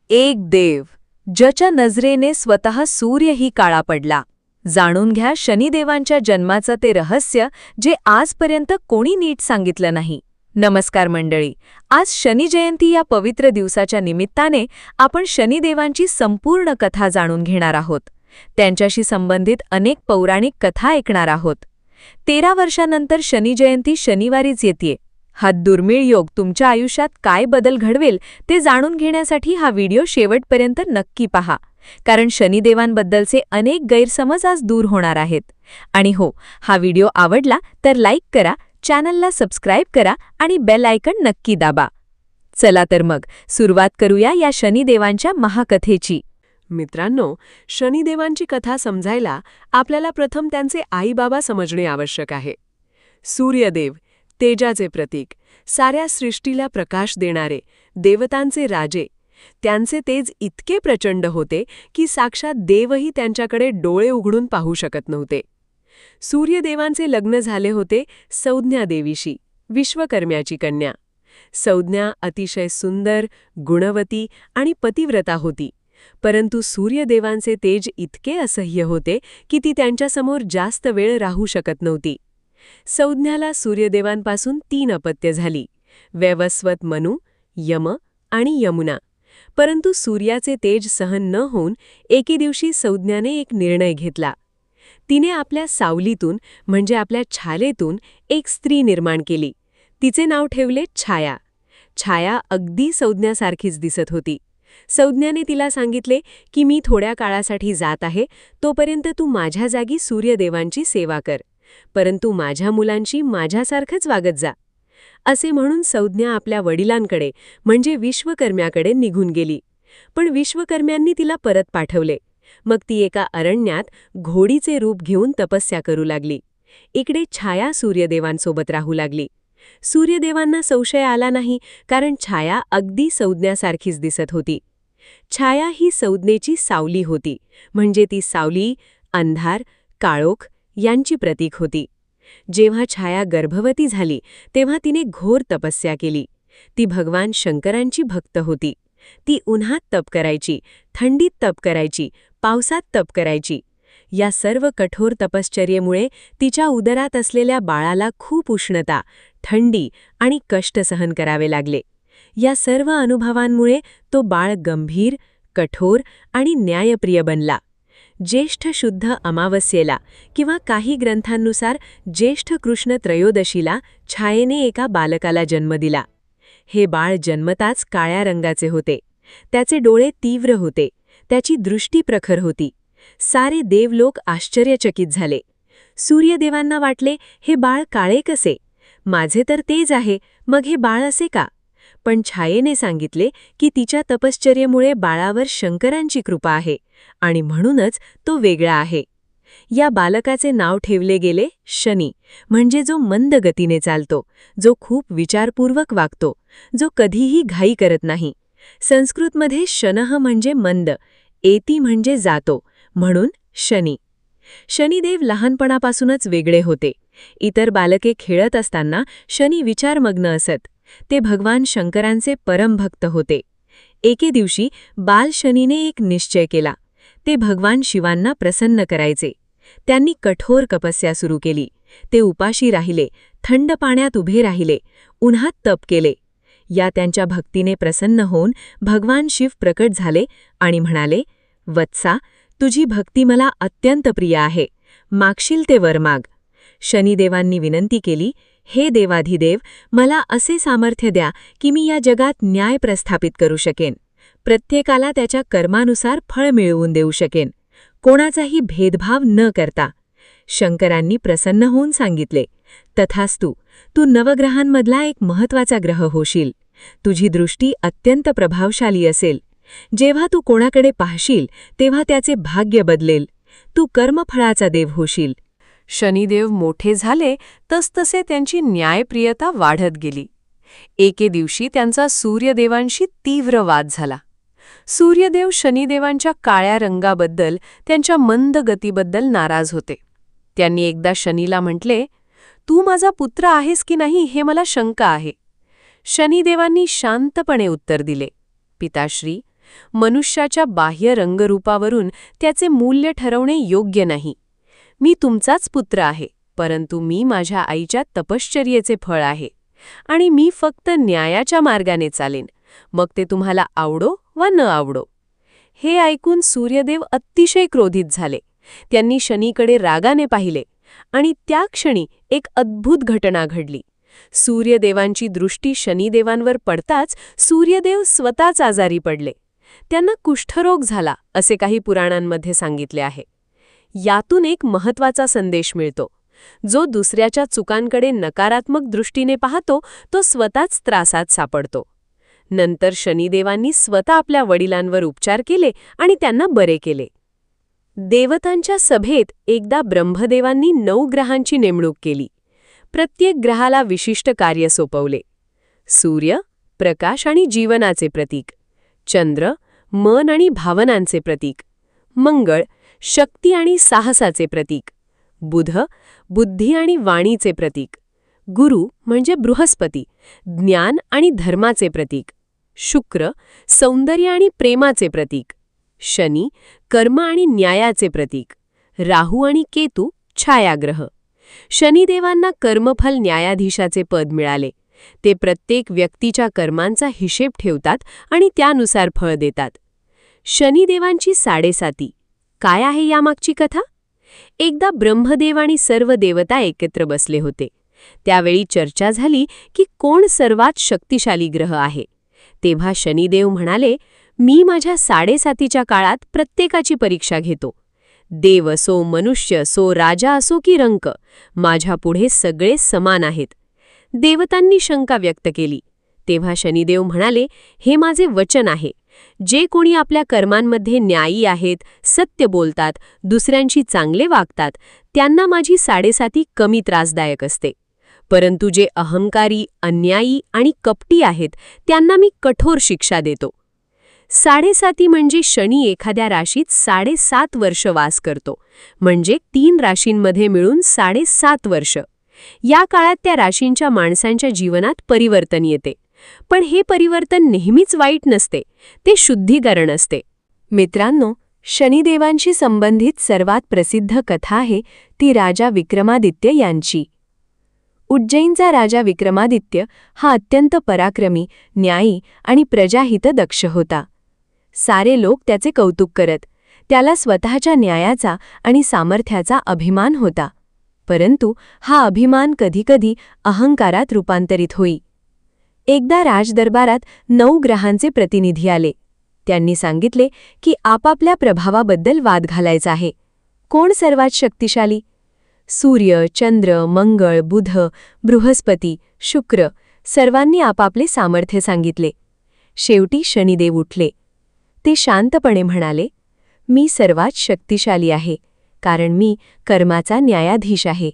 एक देव ज्याच्या नजरेने स्वतः सूर्यही काळा पडला. जाणून घ्या शनिदेवांच्या जन्माचं ते रहस्य जे आजपर्यंत कोणी नीट सांगितलं नाही. नमस्कार मंडळी, आज शनी जयंती या पवित्र दिवसाच्या निमित्ताने आपण शनिदेवांची संपूर्ण कथा जाणून घेणार आहोत. त्यांच्याशी संबंधित अनेक पौराणिक कथा ऐकणार आहोत. 13 वर्षांनंतर शनी जयंती शनिवारीच येतेय. हा दुर्मिळ योग तुमच्या आयुष्यात काय बदल घडवेल ते जाणून घेण्यासाठी हा व्हिडिओ शेवटपर्यंत नक्की पहा, कारण शनिदेवांबद्दलचे अनेक गैरसमज आज दूर होणार आहेत. आणि हो, हा व्हिडिओ आवडला तर लाईक करा, चॅनलला सबस्क्राईब करा आणि बेल आयकॉन नक्की दाबा. चला तर मग सुरुवात करूया या शनिदेवांच्या महाकथेची. मित्रांनो, शनिदेवांची कथा समजायला आपल्याला प्रथम त्यांचे आई-बाबा समजणे आवश्यक आहे. सूर्यदेव, तेजाचे प्रतीक, साऱ्या सृष्टीला प्रकाश देणारे, देवतांचे राजे. त्यांचे तेज इतके प्रचंड होते की साक्षात देवही त्यांच्याकडे डोळे उघडून पाहू शकत नव्हते. सूर्यदेवांचे लग्न झाले होते संज्ञा देवीशी, विश्वकर्म्याची कन्या. संज्ञा अतिशय सुंदर, गुणवती आणि पतिव्रता होती, परंतु सूर्यदेवांचे तेज इतके असह्य होते की ती त्यांच्यासमोर जास्त वेळ राहू शकत नव्हती. संज्ञाला सूर्यदेवांपासून 3 अपत्ये झाली: वैवस्वत मनु, यम आणि यमुना. परंतु सूर्याचे तेज सहन न होऊन एके दिवशी संज्ञाने एक निर्णय घेतला. तिने आपल्या सावलीतून म्हणजे आपल्या छालेतून एक स्त्री निर्माण केली. तिचे नाव ठेवले छाया. छाया अगदी संज्ञासारखीच दिसत होती. संज्ञाने तिला सांगितले की मी थोड्या काळासाठी जात आहे, तोपर्यंत तू माझ्या जागी सूर्यदेवांची सेवा कर, परंतु माझ्या मुलांशी माझ्यासारखंच वागत जा. असे म्हणून संज्ञा आपल्या वडिलांकडे म्हणजे विश्वकर्म्याकडे निघून गेली. पण विश्वकर्म्यांनी तिला परत पाठवले. मग ती एका अरण्यात घोडीचे रूप घेऊन तपस्या करू लागली. इकडे छाया सूर्यदेवांसोबत राहू लागली. सूर्यदेवांना संशय आला नाही, कारण छाया अगदी संज्ञासारखीच दिसत होती. छाया ही संज्ञेची सावली होती, म्हणजे ती सावली, अंधार, काळोख यांची प्रतीक होती. जेव्हा छाया गर्भवती झाली तेव्हा तिने घोर तपस्या केली. ती भगवान शंकरांची भक्त होती. ती उन्हात तप करायची, थंडीत तप करायची, पावसात तप करायची. या सर्व कठोर तपश्चर्येमुळे तिच्या उदरात असलेल्या बाळाला खूप उष्णता, थंडी आणि कष्ट सहन करावे लागले. या सर्व अनुभवांमुळे तो बाळ गंभीर, कठोर आणि न्यायप्रिय बनला. ज्येष्ठ शुद्ध अमावस्येला किंवा काही ग्रंथांनुसार ज्येष्ठ कृष्ण त्रयोदशीला छायेने एका बालकाला जन्म दिला. हे बाळ जन्मताच काळ्या रंगाचे होते. त्याचे डोळे तीव्र होते, त्याची दृष्टी प्रखर होती. सारे देवलोक आश्चर्यचकित झाले. सूर्यदेवांना वाटले, हे बाळ काळे कसे? माझे तर तेज आहे, मग हे बाळ असे का? पण छायेने सांगितले की तिच्या तपश्चर्येमुळे बाळावर शंकरांची कृपा आहे आणि म्हणूनच तो वेगळा आहे. या बालकाचे नाव ठेवले गेले शनी, म्हणजे जो मंद गतीने चालतो, जो खूप विचारपूर्वक वागतो, जो कधीही घाई करत नाही. संस्कृतमध्ये शनः म्हणजे मंद, एती म्हणजे जातो, म्हणून शनी. शनिदेव लहानपणापासूनच वेगळे होते. इतर बालके खेळत असताना शनी विचारमग्न असत. ते भगवान शंकरांचे परमभक्त होते. एके दिवशी बाल शनीने एक निश्चय केला. ते भगवान शिवांना प्रसन्न करायचे. त्यांनी कठोर तपस्या सुरू केली. ते उपाशी राहिले, थंड पाण्यात उभे राहिले, उन्हात तप केले. या त्यांच्या भक्तीने प्रसन्न होऊन भगवान शिव प्रकट झाले आणि म्हणाले, वत्सा, तुझी भक्ती मला अत्यंत प्रिय आहे, मागशील ते वर माग. शनिदेवांनी विनंती केली, हे देवाधिदेव, मला असे सामर्थ्य द्या की मी या जगात न्याय प्रस्थापित करू शकेन, प्रत्येकाला त्याच्या कर्मानुसार फळ मिळवून देऊ शकेन, कोणाचाही भेदभाव न करता. शंकरांनी प्रसन्न होऊन सांगितले, तथास्तु, तू नवग्रहांमधला एक महत्त्वाचा ग्रह होशील. तुझी दृष्टी अत्यंत प्रभावशाली असेल. जेव्हा तू कोणाकडे पाहशील तेव्हा त्याचे भाग्य बदलेल. तू कर्मफळाचा देव होशील. शनिदेव मोठे झाले तसतसे त्यांची न्यायप्रियता वाढत गेली. एके दिवशी त्यांचा सूर्यदेवांशी तीव्र वाद झाला. सूर्यदेव शनिदेवांच्या काळ्या रंगाबद्दल, त्यांच्या मंद गतीबद्दल नाराज होते. त्यांनी एकदा शनीला म्हटले, तू माझा पुत्र आहेस की नाही हे मला शंका आहे. शनिदेवांनी शांतपणे उत्तर दिले, पिताश्री, मनुष्याच्या बाह्य रंगरूपावरून त्याचे मूल्य ठरवणे योग्य नाही. मी तुमचाच पुत्र आहे, परंतु मी माझ्या आईच्या तपश्चर्येचे फळ आहे. आणि मी फक्त न्यायाच्या मार्गाने चालेन, मग ते तुम्हाला आवडो वा न आवडो. हे ऐकून सूर्यदेव अतिशय क्रोधित झाले. त्यांनी शनीकडे रागाने पाहिले आणि त्या क्षणी एक अद्भुत घटना घडली. सूर्यदेवांची दृष्टी शनिदेवांवर पडताच सूर्यदेव स्वतःच आजारी पडले. त्यांना कुष्ठरोग झाला असे काही पुराणांमध्ये सांगितले आहे. यातून एक महत्त्वाचा संदेश मिळतो. जो दुसऱ्याच्या चुकांकडे नकारात्मक दृष्टीने पाहतो तो स्वतःच त्रासात सापडतो. नंतर शनिदेवांनी स्वतः आपल्या वडिलांवर उपचार केले आणि त्यांना बरे केले. देवतांच्या सभेत एकदा ब्रह्मदेवांनी 9 ग्रहांची नेमणूक केली. प्रत्येक ग्रहाला विशिष्ट कार्य सोपवले. सूर्य प्रकाश आणि जीवनाचे प्रतीक, चंद्र मन आणि भावनांचे प्रतीक, मंगळ शक्ती आणि साहसाचे प्रतीक, बुध बुद्धी आणि वाणीचे प्रतीक, गुरु म्हणजे बृहस्पती ज्ञान आणि धर्माचे प्रतीक, शुक्र सौंदर्य आणि प्रेमाचे प्रतीक, शनी कर्म आणि न्यायाचे प्रतीक, राहू आणि केतू छायाग्रह. शनिदेवांना कर्मफल न्यायाधीशाचे पद मिळाले. ते प्रत्येक व्यक्तीच्या कर्मांचा हिशेब ठेवतात आणि त्यानुसार फळ देतात. शनिदेवांची 7.5 काय आहे यामागची कथा? एकदा ब्रह्मदेव आणि सर्व देवता एकत्र बसले होते. त्यावेळी चर्चा झाली की कोण सर्वात शक्तिशाली ग्रह आहे. तेव्हा शनिदेव म्हणाले, मी माझ्या 7.5च्या काळात प्रत्येकाची परीक्षा घेतो. देव असो मनुष्य असो राजा असो की रंक, माझ्या पुढे सगळे समान आहेत. देवतांनी शंका व्यक्त केली. तेव्हा शनिदेव म्हणाले, हे माझे वचन आहे. जे कोणी आपल्या कर्मांमध्ये न्यायी आहेत, सत्य बोलतात, दुसऱ्यांशी चांगले वागतात, त्यांना माझी 7.5 कमी त्रासदायक असते. परंतु जे अहंकारी अन्यायी आणि कपटी आहेत त्यांना मी कठोर शिक्षा देतो. 7.5 म्हणजे शनी एखाद्या राशीत 7.5 वर्ष वास करतो, म्हणजे 3 राशींमध्ये मिळून 7.5 वर्ष. या काळात त्या राशींच्या माणसांच्या जीवनात परिवर्तन येते. पण हे परिवर्तन नेहमीच वाईट नसते, ते शुद्धीकरण असते. मित्रांनो, शनिदेवांशी संबंधित सर्वात प्रसिद्ध कथा आहे ती राजा विक्रमादित्य यांची. उज्जैनचा राजा विक्रमादित्य हा अत्यंत पराक्रमी, न्यायी आणि प्रजाहितदक्ष होता. सारे लोक त्याचे कौतुक करत. त्याला स्वतःच्या न्यायाचा आणि सामर्थ्याचा अभिमान होता. परंतु हा अभिमान कधीकधी अहंकारात रूपांतरित होई. एकदा राजदरबारात 9 ग्रहांचे प्रतिनिधी आले. त्यांनी सांगितले की आपापल्या प्रभावाबद्दल वाद घालायचा आहे. कोण सर्वात शक्तिशाली? सूर्य चंद्र मंगळ बुध बृहस्पती शुक्र सर्वांनी आपापले सामर्थ्य सांगितले. शेवटी शनिदेव उठले. ते शांतपणे म्हणाले, मी सर्वात शक्तिशाली आहे, कारण मी कर्माचा न्यायाधीश आहे.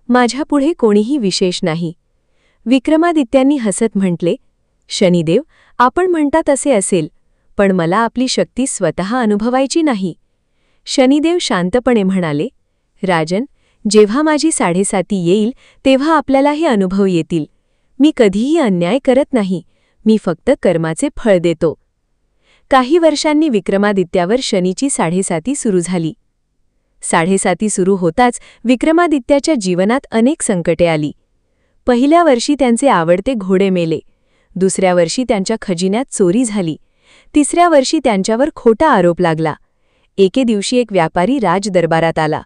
माझ्यापुढे कोणीही विशेष नाही. विक्रमादित्यांनी हसत म्हटले, शनिदेव, आपण म्हणता तसे असेल, पण मला आपली शक्ती स्वतः अनुभवायची नाही. शनिदेव शांतपणे म्हणाले, राजन, जेव्हा माझी 7.5 येईल तेव्हा आपल्याला हे अनुभव येतील. मी कधीही अन्याय करत नाही, मी फक्त कर्माचे फळ देतो. काही वर्षांनी विक्रमादित्यावर शनीची 7.5 सुरू झाली. 7.5 सुरू होताच विक्रमादित्याच्या जीवनात अनेक संकटे आली. पहिल्या वर्षी त्यांचे आवडते घोडे मेले. दुसऱ्या वर्षी त्यांच्या खजिन्यात चोरी झाली. तिसऱ्या वर्षी त्यांच्यावर खोटा आरोप लागला. एके दिवशी एक व्यापारी राजदरबारात आला.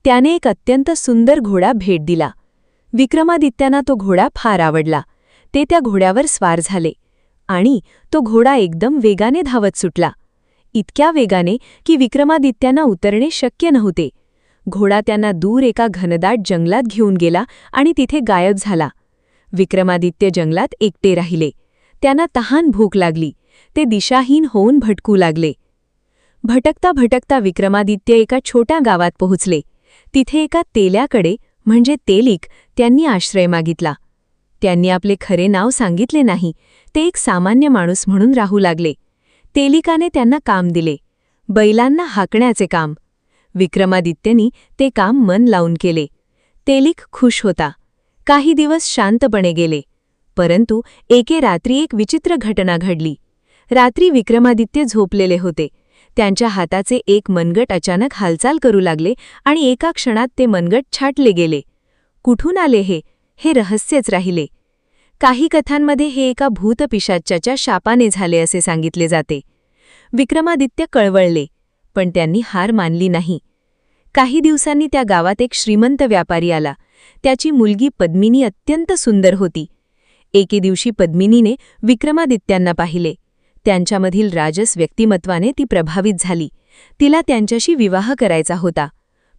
त्याने एक अत्यंत सुंदर घोडा भेट दिला. विक्रमादित्यांना तो घोडा फार आवडला. ते त्या घोड्यावर स्वार झाले आणि तो घोडा एकदम वेगाने धावत सुटला. इतक्या वेगाने की विक्रमादित्यांना उतरणे शक्य नव्हते. घोडा त्यांना दूर एका घनदाट जंगलात घेऊन गेला आणि तिथे गायब झाला. विक्रमादित्य जंगलात एकटे राहिले. त्यांना तहान भूक लागली. ते दिशाहीन होऊन भटकू लागले. भटकता भटकता विक्रमादित्य एका छोट्या गावात पोहोचले. तिथे एका तेल्याकडे म्हणजे तेलिक त्यांनी आश्रय मागितला. त्यांनी आपले खरे नाव सांगितले नाही. ते एक सामान्य माणूस म्हणून राहू लागले. तेलिकाने त्यांना काम दिले, बैलांना हाकण्याचे काम. विक्रमादित्यनी ते काम मन लावून केले. तेलिक खुश होता. काही दिवस शांतपणे गेले. परंतु एके रात्री एक विचित्र घटना घडली. रात्री विक्रमादित्य झोपलेले होते. त्यांच्या हाताचे एक मनगट अचानक हालचाल करू लागले आणि एका क्षणात ते मनगट छाटले गेले. कुठून आले हे रहस्यच राहिले. काही कथांमध्ये हे एका भूतपिशाच्याच्या शापाने झाले असे सांगितले जाते. विक्रमादित्य कळवळले, पण त्यांनी हार मानली नाही. काही दिवसांनी त्या गावात एक श्रीमंत व्यापारी आला. त्याची मुलगी पद्मिनी अत्यंत सुंदर होती. एके दिवशी पद्मिनीने विक्रमादित्यांना पाहिले. त्यांच्यामधील राजस व्यक्तिमत्वाने ती प्रभावित झाली. तिला त्यांच्याशी विवाह करायचा होता.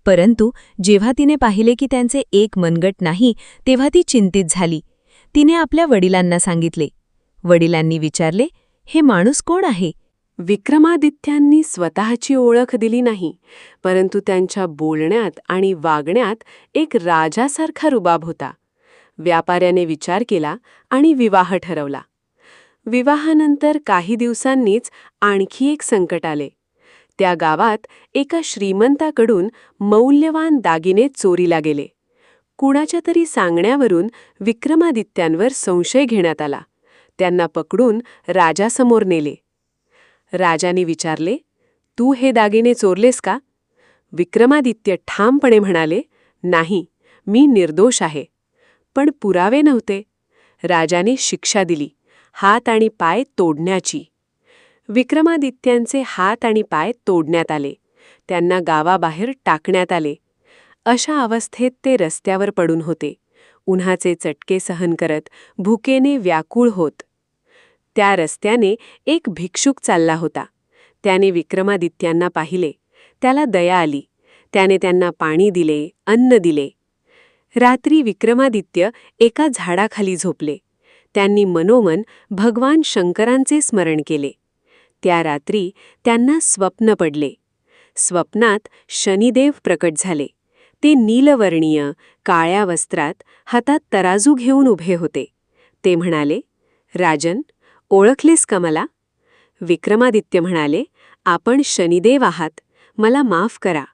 परंतु जेव्हा तिने पाहिले की त्यांचे एक मनगट नाही, तेव्हा ती चिंतित झाली. तिने आपल्या वडिलांना सांगितले. वडिलांनी विचारले, हे माणूस कोण आहे? विक्रमादित्यांनी स्वतःची ओळख दिली नाही, परंतु त्यांच्या बोलण्यात आणि वागण्यात एक राजासारखा रुबाब होता. व्यापाऱ्याने विचार केला आणि विवाह ठरवला. विवाहानंतर काही दिवसांनीच आणखी एक संकट आले. त्या गावात एका श्रीमंताकडून मौल्यवान दागिने चोरीला गेले. कुणाच्या तरी सांगण्यावरून विक्रमादित्यांवर संशय घेण्यात आला. त्यांना पकडून राजासमोर नेले. राजाने विचारले, तू हे दागिने चोरलेस का? विक्रमादित्य ठामपणे म्हणाले, नाही, मी निर्दोष आहे. पण पुरावे नव्हते. राजाने शिक्षा दिली, हात आणि पाय तोडण्याची. विक्रमादित्यांचे हात आणि पाय तोडण्यात आले. त्यांना गावाबाहेर टाकण्यात आले. अशा अवस्थेत ते रस्त्यावर पडून होते, उन्हाचे चटके सहन करत, भुकेने व्याकुळ होत. त्या रस्त्याने एक भिक्षुक चालला होता. त्याने विक्रमादित्यांना पाहिले. त्याला दया आली. त्याने त्यांना पाणी दिले, अन्न दिले. रात्री विक्रमादित्य एका झाडाखाली झोपले. त्यांनी मनोमन भगवान शंकरांचे स्मरण केले. त्या रात्री त्यांना स्वप्न पडले. स्वप्नात शनिदेव प्रकट झाले. ते नीलवर्णीय, काळ्या वस्त्रात, हातात तराजू घेऊन उभे होते. ते म्हणाले, राजन, ओळखलेस का मला? विक्रमादित्य म्हणाले, आपण शनिदेव आहात, मला माफ करा.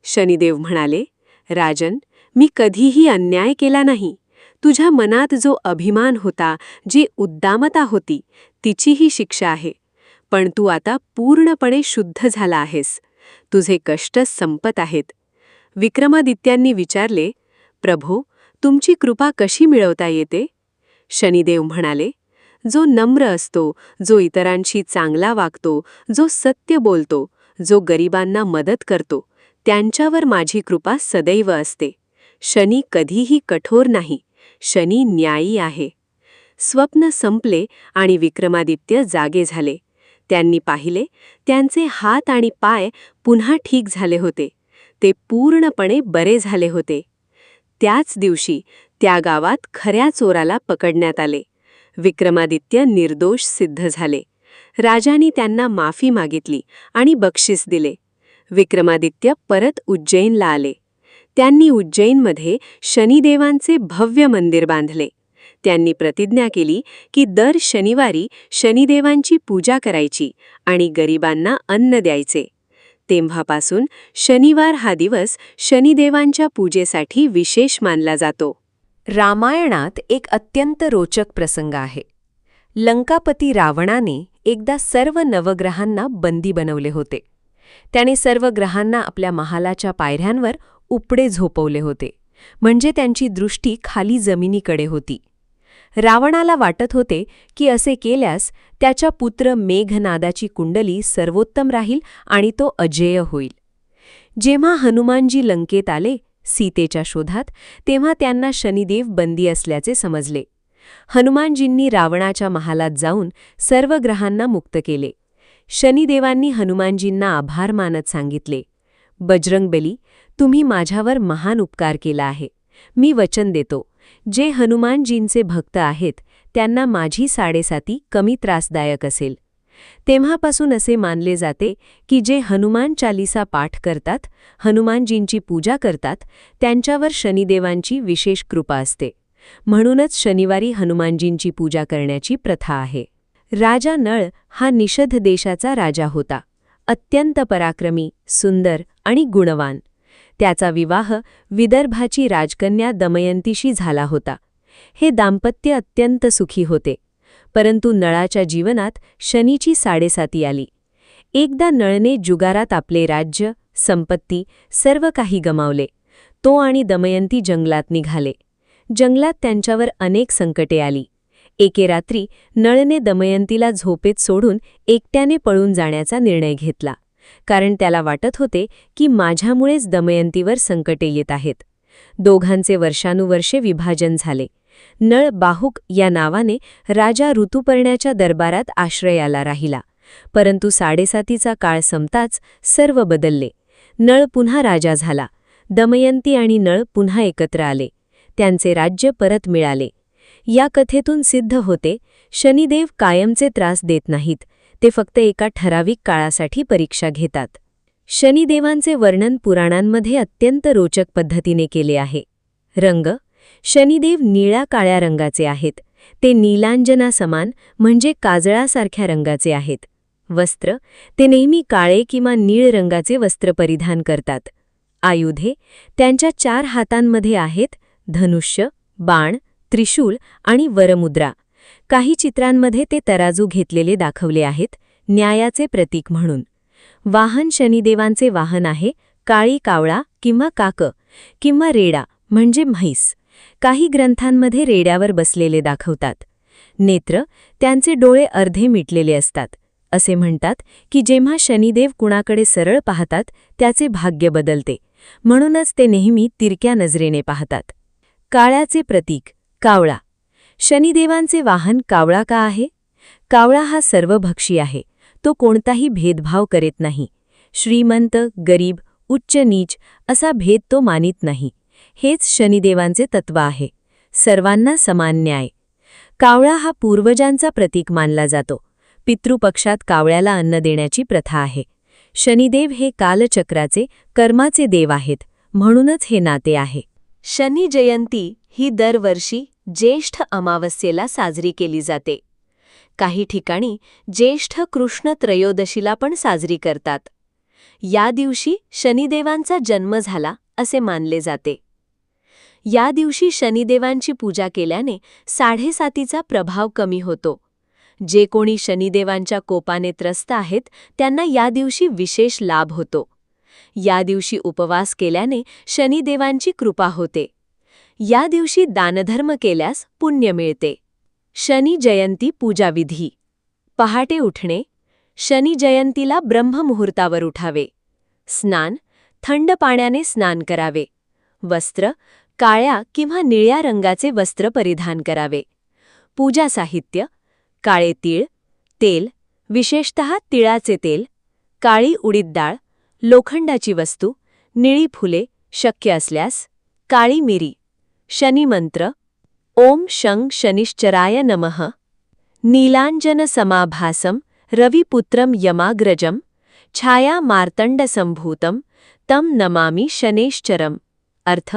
शनिदेव म्हणाले, राजन, मी कधीही अन्याय केला नाही. तुझ्या मनात जो अभिमान होता, जी उद्दामता होती, तिची ही शिक्षा आहे. पण तू आता पूर्णपणे शुद्ध झाला आहेस. तुझे कष्ट संपत आहेत. विक्रमादित्यांनी विचारले, प्रभो, तुमची कृपा कशी मिळवता येते? शनिदेव म्हणाले, जो नम्र असतो, जो इतरांशी चांगला वागतो, जो सत्य बोलतो, जो गरिबांना मदत करतो, त्यांच्यावर माझी कृपा सदैव असते. शनी कधीही कठोर नाही. शनी न्यायी आहे. स्वप्न संपले आणि विक्रमादित्य जागे झाले. त्यांनी पाहिले, त्यांचे हात आणि पाय पुन्हा ठीक झाले होते. ते पूर्णपणे बरे झाले होते. त्याच दिवशी त्या गावात खऱ्या चोराला पकडण्यात आले. विक्रमादित्य निर्दोष सिद्ध झाले. राजांनी त्यांना माफी मागितली आणि बक्षीस दिले. विक्रमादित्य परत उज्जैनला आले. त्यांनी उज्जैनमध्ये शनिदेवांचे भव्य मंदिर बांधले. त्यांनी प्रतिज्ञा केली की दर शनिवारी शनिदेवांची पूजा करायची आणि गरिबांना अन्न द्यायचे. तेव्हापासून शनिवार हा दिवस शनिदेवांच्या पूजेसाठी विशेष मानला जातो. रामायणात एक अत्यंत रोचक प्रसंग आहे. लंकापती रावणाने एकदा सर्व नवग्रहांना बंदी बनवले होते. त्याने सर्व ग्रहांना आपल्या महालाच्या पायऱ्यांवर उपडे झोपवले होते, म्हणजे त्यांची दृष्टी खाली जमिनीकडे होती. रावणाला वाटत होते की असे केल्यास त्याच्या पुत्र मेघनादाची कुंडली सर्वोत्तम राहील आणि तो अजेय होईल. जेव्हा हनुमानजी लंकेत आले सीतेच्या शोधात, तेव्हा त्यांना शनिदेव बंदी असल्याचे समजले. हनुमानजींनी रावणाच्या महालात जाऊन सर्व ग्रहांना मुक्त केले. शनिदेवांनी हनुमानजींना आभार मानत सांगितले, बजरंगबली, तुम्ही माझ्यावर महान उपकार केला आहे. मी वचन देतो, जे हनुमानजींचे भक्त आहेत त्यांना माझी साडेसाती कमी त्रासदायक असेल. तेव्हापासून असे मानले जाते की जे हनुमान चालीसा पाठ करतात, हनुमानजींची पूजा करतात, त्यांच्यावर शनिदेवांची विशेष कृपा असते. म्हणूनच शनिवारी हनुमानजींची पूजा करण्याची प्रथा आहे. राजा नळ हा निषध देशाचा राजा होता. अत्यंत पराक्रमी, सुंदर आणि गुणवान. त्याचा विवाह विदर्भाची राजकन्या दमयंतीशी झाला होता. हे दाम्पत्य अत्यंत सुखी होते. परंतु नळाच्या जीवनात शनीची साडेसाती आली. एकदा नळने जुगारात आपले राज्य, संपत्ती, सर्व काही गमावले. तो आणि दमयंती जंगलात निघाले. जंगलात त्यांच्यावर अनेक संकटे आली. एके रात्री नळने दमयंतीला झोपेत सोडून एकट्याने पळून जाण्याचा निर्णय घेतला, कारण त्याला वाटत होते की माझ्यामुळेच दमयंतीवर संकटे येत आहेत. दोघांचे वर्षानुवर्षे विभाजन झाले. नळ बाहुक या नावाने राजा ऋतुपर्ण्याच्या दरबारात आश्रयाला राहिला. परंतु साडेसातीचा काळ संपताच सर्व बदलले. नळ पुन्हा राजा झाला. दमयंती आणि नळ पुन्हा एकत्र आले. त्यांचे राज्य परत मिळाले. या कथेतून सिद्ध होते, शनिदेव कायमचे त्रास देत नाहीत, ते फक्त एका ठराविक काळासाठी परीक्षा घेतात. शनिदेवांचे वर्णन पुराणांमध्ये अत्यंत रोचक पद्धतीने केले आहे. रंग: शनिदेव निळ्या काळ्या रंगाचे आहेत. ते नीलांजना समान म्हणजे काजळासारख्या रंगाचे आहेत. वस्त्र: ते नेहमी काळे किंवा नीळ रंगाचे वस्त्र परिधान करतात. आयुधे: त्यांच्या 4 हातांमध्ये आहेत धनुष्य, बाण, त्रिशूल आणि वरमुद्रा. काही चित्रांमध्ये ते तराजू घेतलेले दाखवले आहेत, न्यायाचे प्रतीक म्हणून. वाहन: शनिदेवांचे वाहन आहे काळी कावळा किंवा काक किंवा रेडा म्हणजे म्हैस. काही ग्रंथांमध्ये रेड्यावर बसलेले दाखवतात. नेत्र: त्यांचे डोळे अर्धे मिटलेले असतात. असे म्हणतात की जेव्हा शनिदेव कुणाकडे सरळ पाहतात त्याचे भाग्य बदलते, म्हणूनच ते नेहमी तिरक्या नजरेने पाहतात. काळ्याचे प्रतीक कावळा: शनिदेवांचे वाहन कावळा का आहे? कावळा हा सर्वभक्षी आहे. तो कोणताही भेदभाव करीत नाही. श्रीमंत, गरीब, उच्च नीच असा भेद तो मानित नाही. हेच शनिदेवांचे तत्व आहे. सर्वांना समान न्याय. कावळा हा पूर्वजांचा प्रतीक मानला जातो. पितृपक्षात कावळ्याला अन्न देण्याची प्रथा आहे. शनिदेव हे कालचक्राचे, कर्माचे देव आहेत, म्हणूनच हे नाते आहे. शनी जयंती ही दरवर्षी ज्येष्ठ अमावस्येला साजरी केली जाते. काही ठिकाणी ज्येष्ठ कृष्ण त्रयोदशीला पण साजरी करतात. या दिवशी शनिदेवांचा जन्म झाला असे मानले जाते. या दिवशी शनिदेवांची पूजा केल्याने साडेसातीचा प्रभाव कमी होतो. जे कोणी शनिदेवांच्या कोपाने त्रस्त आहेत त्यांना या दिवशी विशेष लाभ होतो. या दिवशी उपवास केल्याने शनिदेवांची कृपा होते. या दिवशी दानधर्म केल्यास पुण्य मिळते. शनी जयंती पूजाविधी: पहाटे उठणे. शनी जयंतीला ब्रह्ममुहूर्तावर उठावे. स्नान: थंड पाण्याने स्नान करावे. वस्त्र: काळ्या किंवा निळ्या रंगाचे वस्त्र परिधान करावे. पूजा साहित्य: काळे तीळ, तेल, विशेषतः तिळाचे तेल, काळी उडीद डाळ, लोखंडाची वस्तू, निळी फुले शक्य असल्यास, काळी मिरी. शनिमंत्र: ओम शं शनिश्चराय नमः. नीलांजन समाभासम रविपुत्रम यमाग्रजम छाया मार्तंडसंभूतम तम नमामि शनेश्चरम. अर्थ: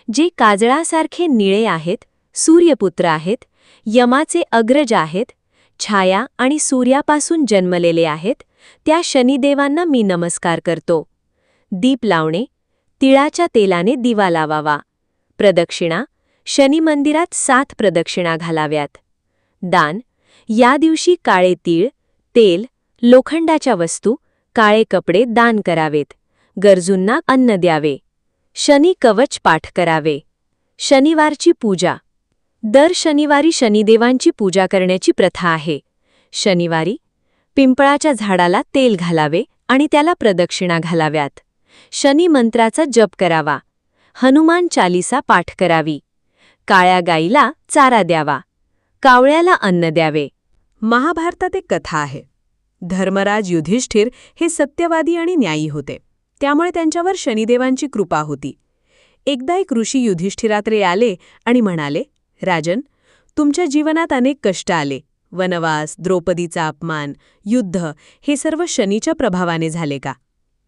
जे काजळासारखे निळे आहेत, सूर्यपुत्र आहेत, यमाचे अग्रज आहेत, छाया आणि सूर्यापासून जन्मलेले आहेत, त्या शनिदेवांना मी नमस्कार करतो. दीप लावणे: तिळाच्या तेलाने दिवा लावावा. प्रदक्षिणा: शनी मंदिरात 7 प्रदक्षिणा घालाव्यात. दान: या दिवशी काळे तीळ, तेल, लोखंडाच्या वस्तू, काळे कपडे दान करावेत. गरजूंना अन्न द्यावे. शनी कवच पाठ करावे. शनिवारची पूजा: दर शनिवारी शनिदेवांची पूजा करण्याची प्रथा आहे. शनिवारी पिंपळाच्या झाडाला तेल घालावे आणि त्याला प्रदक्षिणा घालाव्यात. शनी मंत्राचा जप करावा. हनुमान चालीसा पाठ करावी. काळ्या गाईला चारा द्यावा. कावळ्याला अन्न द्यावे. महाभारतात एक कथा आहे. धर्मराज युधिष्ठिर हे सत्यवादी आणि न्यायी होते, त्यामुळे त्यांच्यावर शनिदेवांची कृपा होती. एकदा एक ऋषी युधिष्ठिराकडे आले आणि म्हणाले, राजन, तुमच्या जीवनात अनेक कष्ट आले. वनवास, द्रौपदीचा अपमान, युद्ध हे सर्व शनीच्या प्रभावाने झाले का?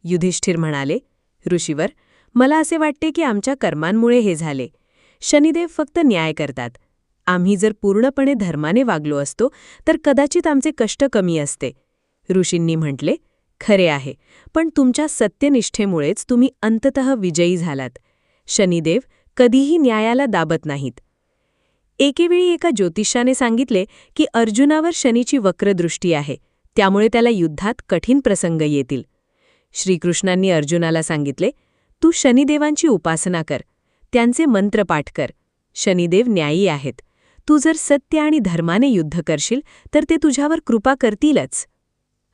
युधिष्ठिर म्हणाले, ऋषीवर, मला असे वाटते की आमच्या कर्मांमुळे हे झाले. शनिदेव फक्त न्याय करतात. आम्ही जर पूर्णपणे धर्माने वागलो असतो तर कदाचित आमचे कष्ट कमी असते. ऋषींनी म्हटले, खरे आहे, पण तुमच्या सत्यनिष्ठेमुळेच तुम्ही अंततः विजयी झालात. शनिदेव कधीही न्यायाला दाबत नाहीत. एकेवेळी एका ज्योतिषाने सांगितले की अर्जुनावर शनीची वक्रदृष्टी आहे, त्यामुळे त्याला युद्धात कठीण प्रसंग येतील. श्रीकृष्णांनी अर्जुनाला सांगितले, तू शनिदेवांची उपासना कर, त्यांचे मंत्र पाठ कर. शनिदेव न्यायी आहेत. तू जर सत्य आणि धर्माने युद्ध करशील तर ते तुझ्यावर कृपा करतीलच.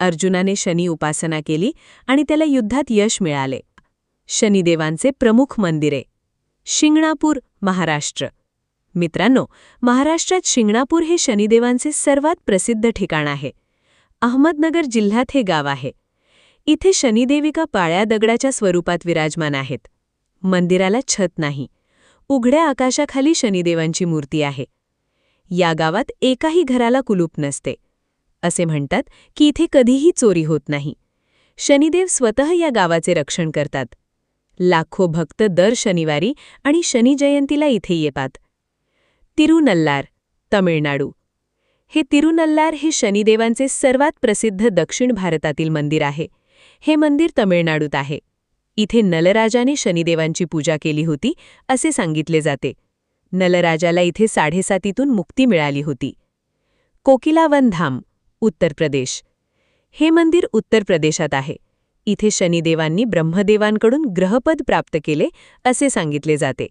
अर्जुनाने शनी उपासना केली आणि त्याला युद्धात यश मिळाले. शनिदेवांचे प्रमुख मंदिरे. शिंगणापूर, महाराष्ट्र. मित्रांनो, महाराष्ट्रात शिंगणापूर हे शनिदेवांचे सर्वात प्रसिद्ध ठिकाण आहे. अहमदनगर जिल्ह्यात हे गाव आहे. इथे शनिदेविका पाळ्या दगडाच्या स्वरूपात विराजमान आहेत. मंदिराला छत नाही. उघड्या आकाशाखाली शनिदेवांची मूर्ती आहे. या गावात एकाही घराला कुलूप नसते. असे म्हणतात की इथे कधीही चोरी होत नाही. शनिदेव स्वतः या गावाचे रक्षण करतात. लाखो भक्त दर शनिवारी आणि शनी जयंतीला इथे येतात. तिरुनल्लार, तमिळनाडू. हे तिरुनल्लार हे शनिदेवांचे सर्वात प्रसिद्ध दक्षिण भारतातील मंदिर आहे. हे मंदिर तमिळनाडूत आहे. इथे नलराजाने शनिदेवांची पूजा केली होती असे सांगितले जाते. नलराजाला इथे 7.5 मुक्ती मिळाली होती. कोकिलावन धाम, उत्तर प्रदेश. हे मंदिर उत्तर प्रदेशात आहे. इथे शनिदेवांनी ब्रह्मदेवांकडून ग्रहपद प्राप्त केले असे सांगितले जाते.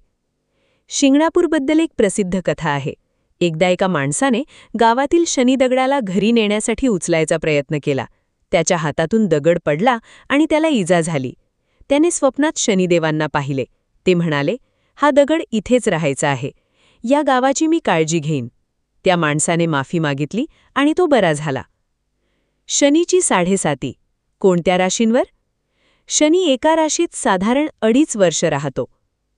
शिंगणापूरबद्दल एक प्रसिद्ध कथा आहे. एकदा एका माणसाने गावातील शनिदगडाला घरी नेण्यासाठी उचलायचा प्रयत्न केला. त्याच्या हातातून दगड पडला आणि त्याला इजा झाली. त्याने स्वप्नात शनिदेवांना पाहिले. ते म्हणाले, हा दगड इथेच राहायचा आहे. या गावाची मी काळजी घेईन. त्या माणसाने माफी मागितली आणि तो बरा झाला. शनीची 7.5. कोणत्या राशींवर? शनी एका राशीत साधारण 2.5 वर्ष राहतो.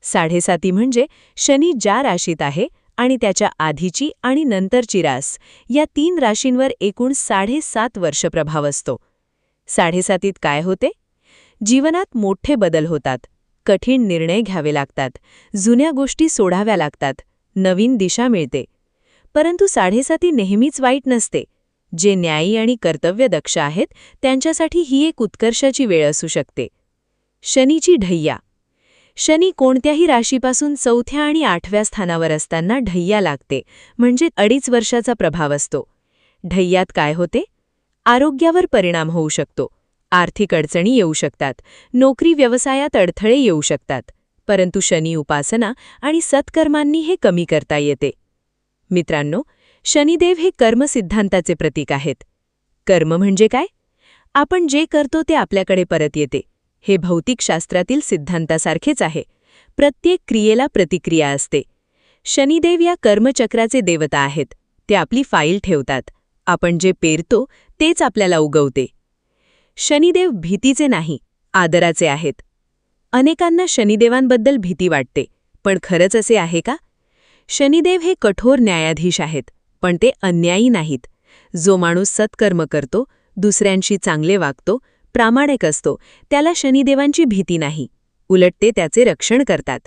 7.5 म्हणजे शनी ज्या राशीत आहे आणि त्याच्या आधीची आणि नंतरची रास या 3 राशींवर एकूण 7.5 वर्ष प्रभाव असतो. 7.5 काय होते? जीवनात मोठे बदल होतात. कठीण निर्णय घ्यावे लागतात. जुन्या गोष्टी सोडाव्या लागतात. नवीन दिशा मिळते. परंतु 7.5 नेहमीच वाईट नसते. जे न्यायी आणि कर्तव्यदक्ष आहेत त्यांच्यासाठी ही एक उत्कर्षाची वेळ असू शकते. शनीची ढैया. शनी कोणत्याही राशीपासून 4थ्या आणि 8व्या स्थानावर असताना ढैया लागते, म्हणजे 2.5 वर्षाचा प्रभाव असतो. ढैयात काय होते? आरोग्यावर परिणाम होऊ शकतो. आर्थिक अडचणी येऊ शकतात. नोकरी व्यवसायात अडथळे येऊ शकतात. परंतु शनी उपासना आणि सत्कर्मांनी हे कमी करता येते. मित्रांनो, शनिदेव हे कर्म सिद्धांताचे प्रतीक आहेत. कर्म म्हणजे काय? आपण जे करतो ते आपल्याकडे परत येते. हे भौतिकशास्त्रातील सिद्धांतासारखेच आहे. प्रत्येक क्रियेला प्रतिक्रिया असते. शनिदेव या कर्मचक्राचे देवता आहेत. ते आपली फाईल ठेवतात. आपण जे पेरतो तेच आपल्याला उगवते. शनिदेव भीतीचे नाही, आदराचे आहेत. अनेकांना शनिदेवांबद्दल भीती वाटते, पण खरंच असे आहे का? शनिदेव हे कठोर न्यायाधीश आहेत, पण ते अन्यायी नाहीत. जो माणूस सत्कर्म करतो, दुसऱ्यांशी चांगले वागतो, प्रामाणिक असतो, त्याला शनिदेवांची भीती नाही. उलट ते त्याचे रक्षण करतात.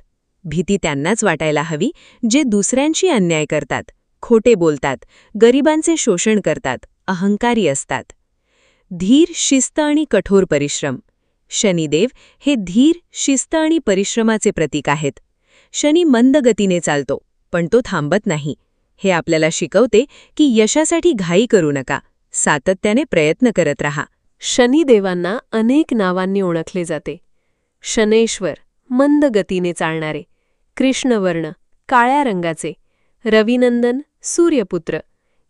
भीती त्यांनाच वाटायला हवी जे दुसऱ्यांशी अन्याय करतात, खोटे बोलतात, गरिबांचे शोषण करतात, अहंकारी असतात. धीर, शिस्त आणि कठोर परिश्रम. शनिदेव हे धीर, शिस्त आणि परिश्रमाचे प्रतीक आहेत. शनी मंद गतीने चालतो, पण तो थांबत नाही. हे आपल्याला शिकवते की यशासाठी घाई करू नका. सातत्याने प्रयत्न करत राहा. शनिदेवांना अनेक नावांनी ओळखले जाते. शनेश्वर, मंद गतीने चालणारे. कृष्णवर्ण, काळ्या रंगाचे. रविनंदन, सूर्यपुत्र.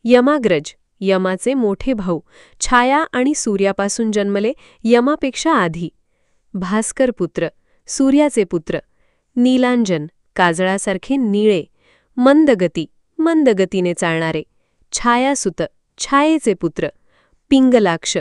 यमाग्रज, यमाचे मोठे भाऊ, छाया आणि सूर्यापासून जन्मले, यमापेक्षा आधी. भास्करपुत्र, सूर्याचे पुत्र. नीलांजन, काजळासारखे निळे. मंदगती, मंद गतीने चालणारे. छायासुत, छायेचे पुत्र. पिंगलाक्ष,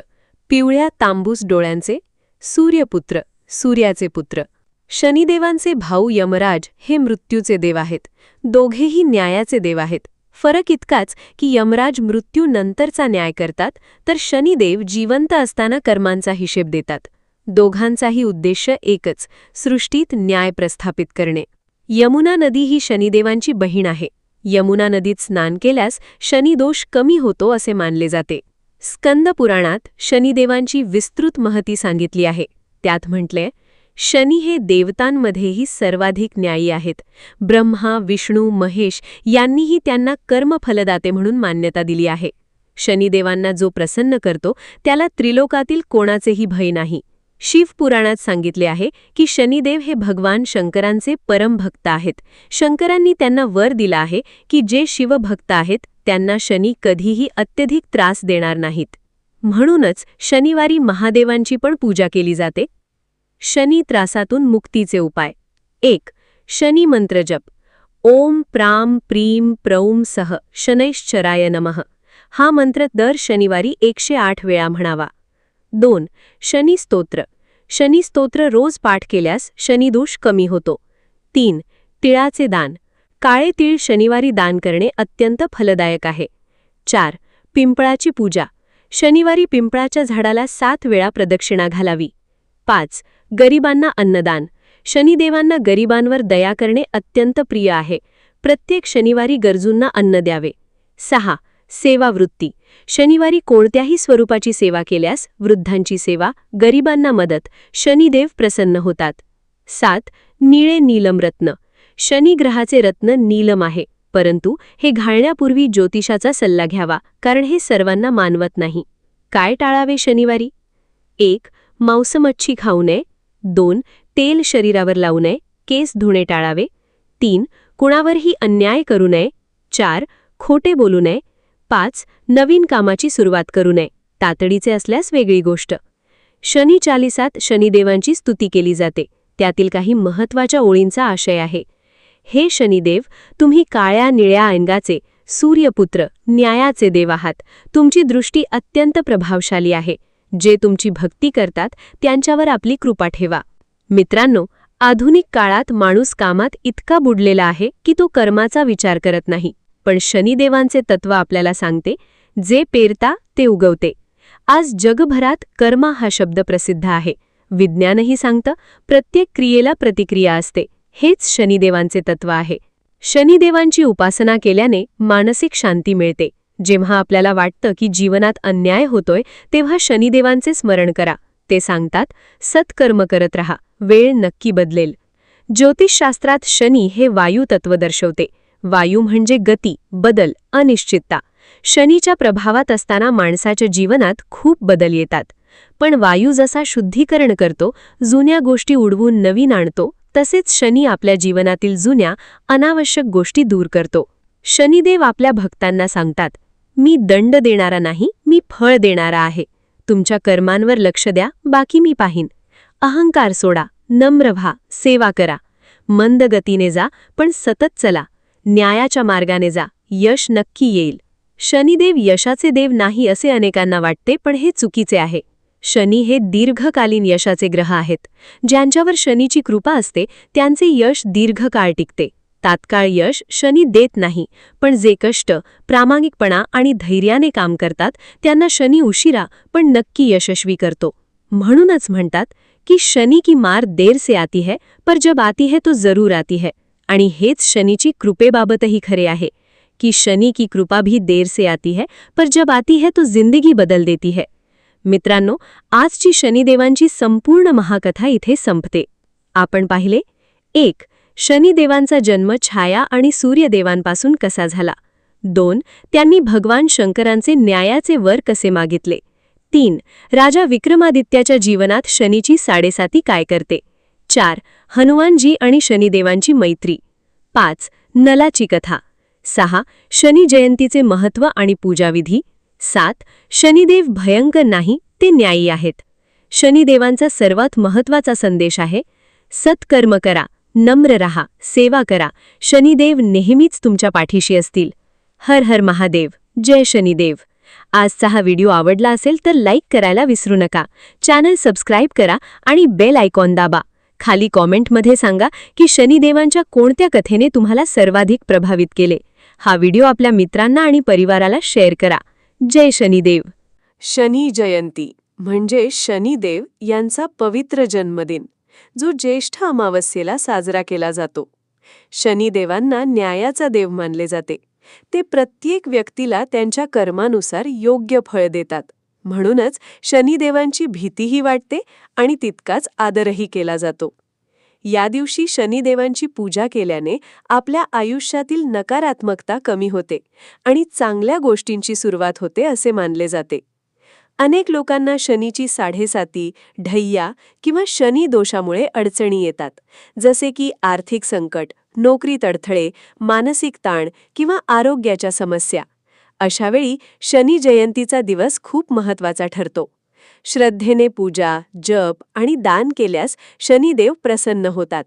पिवळ्या तांबूस डोळ्यांचे. सूर्यपुत्र, सूर्याचे पुत्र. शनिदेवांचे भाऊ यमराज हे मृत्यूचे देव आहेत. दोघेही न्यायाचे देव आहेत. फरक इतकाच की यमराज मृत्यूनंतरचा न्याय करतात, तर शनिदेव जिवंत असताना कर्मांचा हिशेब देतात. दोघांचाही उद्देश एकच, सृष्टीत न्याय प्रस्थापित करणे. यमुना नदी ही शनिदेवांची बहीण आहे. यमुना नदीत स्नान केल्यास शनिदोष कमी होतो असे मानले जाते. स्कंद पुराणात शनिदेवांची विस्तृत महती सांगितली आहे. त्यात म्हटले, शनी हे देवतांमध्येही सर्वाधिक न्यायी आहेत. ब्रह्मा, विष्णू, महेश यांनीही त्यांना कर्मफलदाते म्हणून मान्यता दिली आहे. शनिदेवांना जो प्रसन्न करतो त्याला त्रिलोकातील कोणाचेही भय नाही. शिवपुराणात सांगितले आहे की शनिदेव हे भगवान शंकरांचे परमभक्त आहेत. शंकरांनी त्यांना वर दिला आहे की जे शिवभक्त आहेत त्यांना शनी कधीही अत्यधिक त्रास देणार नाहीत. म्हणूनच शनिवारी महादेवांची पण पूजा केली जाते. शनी त्रासातून मुक्तीचे उपाय. 1. शनी मंत्र जप. ओम प्राम प्रीम प्रौम सह शनैश्चराय नमः. हा मंत्र दर शनिवारी 108 वेळा म्हणावा. 2. शनी स्तोत्र. शनी स्तोत्र रोज पाठ केल्यास शनिदोष कमी होतो. 3. तिळाचे दान. काळे तीळ शनिवारी दान करणे अत्यंत फलदायक आहे. 4. पिंपळाची पूजा. शनिवारी पिंपळाच्या झाडाला 7 वेळा प्रदक्षिणा घालावी. 5. गरिबांना अन्नदान. शनिदेवांना गरिबांवर दया करणे अत्यंत प्रिय आहे. प्रत्येक शनिवारी गरजूंना अन्न द्यावे. 6. सेवावृत्ती. शनिवारी कोणत्याही स्वरूपाची सेवा केल्यास, वृद्धांची सेवा, गरिबांना मदत, शनिदेव प्रसन्न होतात. 7. निळे नीलम रत्न. शनी ग्रहाचे रत्न नीलम आहे, परंतु हे घालण्यापूर्वी ज्योतिषाचा सल्ला घ्यावा, कारण हे सर्वांना मानवत नाही. काय टाळावे शनिवारी? 1. मांसमच्छी खाऊ नये. 2. तेल शरीरावर लावू नये, केस धुणे टाळावे. 3. कुणावरही अन्याय करू नये. 4. खोटे बोलू नये. 5. नवीन कामाची सुरुवात करू नये, तातडीचे असल्यास वेगळी गोष्ट. शनी चालिसात शनिदेवांची स्तुती केली जाते. त्यातील काही महत्त्वाच्या ओळींचा आशय आहे. हे शनिदेव, तुम्ही काळ्या निळ्या अंगाचे, सूर्यपुत्र, न्यायाचे देव आहात. तुमची दृष्टी अत्यंत प्रभावशाली आहे. जे तुमची भक्ती करतात त्यांच्यावर आपली कृपा ठेवा. मित्रांनो, आधुनिक काळात माणूस कामात इतका बुडलेला आहे की तो कर्माचा विचार करत नाही. पण शनिदेवांचे तत्व आपल्याला सांगते, जे पेरता ते उगवते. आज जगभरात कर्मा हा शब्द प्रसिद्ध आहे. विज्ञानही सांगतं, प्रत्येक क्रियेला प्रतिक्रिया असते. हेच शनिदेवांचे तत्व आहे. शनिदेवांची उपासना केल्याने मानसिक शांती मिळते. जेव्हा आपल्याला वाटतं की जीवनात अन्याय होतोय, तेव्हा शनिदेवांचे स्मरण करा. ते सांगतात, सत्कर्म करत रहा, वेळ नक्की बदलेल. ज्योतिषशास्त्रात शनी हे वायू तत्व दर्शवते. वायू म्हणजे गती, बदल, अनिश्चितता. शनीच्या प्रभावात असताना माणसाच्या जीवनात खूप बदल येतात. पण वायू जसा शुद्धीकरण करतो, जुन्या गोष्टी उडवून नवीन आणतो, तसेच शनी आपल्या जीवनातील जुन्या, अनावश्यक गोष्टी दूर करतो. शनिदेव आपल्या भक्तांना सांगतात, मी दंड देणारा नाही, मी फळ देणारा आहे. तुमच्या कर्मांवर लक्ष द्या, बाकी मी पाहीन. अहंकार सोडा, नम्र व्हा, सेवा करा. मंद गतीने जा, पण सतत चला. न्यायाच्या मार्गाने जा, यश नक्की येईल. शनिदेव यशाचे देव नाही असे अनेकांना वाटते, पण हे चुकीचे आहे. शनी हे दीर्घकालीन यशाचे ग्रह आहेत. ज्यांच्यावर शनीची कृपा असते त्यांचे यश दीर्घकाळ टिकते. तात्काळ यश शनी देत नाही, पण जे कष्ट, प्रामाणिकपणा आणि धैर्याने काम करतात त्यांना शनी उशिरा पण नक्की यशस्वी करतो. म्हणूनच म्हणतात की शनी की मार देर से आती है, पर जब आती है तो जरूर आती है. आणि हेच शनीची कृपेबाबतही खरे आहे की शनी की कृपा भी देर से आती है, पर जब आती है तो जिंदगी बदल देती है. मित्रांनो, आजची शनिदेवांची संपूर्ण महाकथा इथे संपते. आपण पाहिले, 1. शनिदेवांचा जन्म छाया आणि सूर्यदेवांपासून कसा झाला. 2. त्यांनी भगवान शंकरांचे न्यायाचे वर कसे मागितले. 3. राजा विक्रमादित्याच्या जीवनात शनीची साडेसाती काय करते. 4. हनुमानजी आणि शनिदेवांची मैत्री. 5. नलाची कथा. 6. शनी जयंतीचे महत्त्व आणि पूजाविधी. 7. शनिदेव भयंकर नाही, ते न्यायी आहेत. शनिदेवांचा सर्वात महत्त्वाचा संदेश आहे, सत्कर्म करा, नम्र रहा, सेवा करा. शनिदेव नेहमीच तुमच्या पाठीशी असतील. हर हर महादेव, जय शनिदेव. आजचा हा व्हिडिओ आवडला असेल तर लाईक करायला विसरू नका. चॅनल सबस्क्राईब करा आणि बेल आयकॉन दाबा. खाली कॉमेंटमध्ये सांगा की शनिदेवांच्या कोणत्या कथेने तुम्हाला सर्वाधिक प्रभावित केले. हा व्हिडिओ आपल्या मित्रांना आणि परिवाराला शेअर करा. जय शनिदेव. शनी जयंती म्हणजे शनिदेव यांचा पवित्र जन्मदिन, जो ज्येष्ठ अमावस्येला साजरा केला जातो. शनिदेवांना न्यायाचा देव मानले जाते. ते प्रत्येक व्यक्तीला त्यांच्या कर्मानुसार योग्य फळ देतात. म्हणूनच शनिदेवांची भीतीही वाटते आणि तितकाच आदरही केला जातो. या दिवशी शनिदेवांची पूजा केल्याने आपल्या आयुष्यातील नकारात्मकता कमी होते आणि चांगल्या गोष्टींची सुरुवात होते असे मानले जाते. अनेक लोकांना शनीची साडेसाती, ढैया किंवा शनी दोषामुळे अडचणी येतात, जसे की आर्थिक संकट, नोकरीत अडथळे, मानसिक ताण किंवा आरोग्याच्या समस्या. अशावेळी शनी जयंतीचा दिवस खूप महत्त्वाचा ठरतो. श्रद्धेने पूजा, जप आणि दान केल्यास शनिदेव प्रसन्न होतात.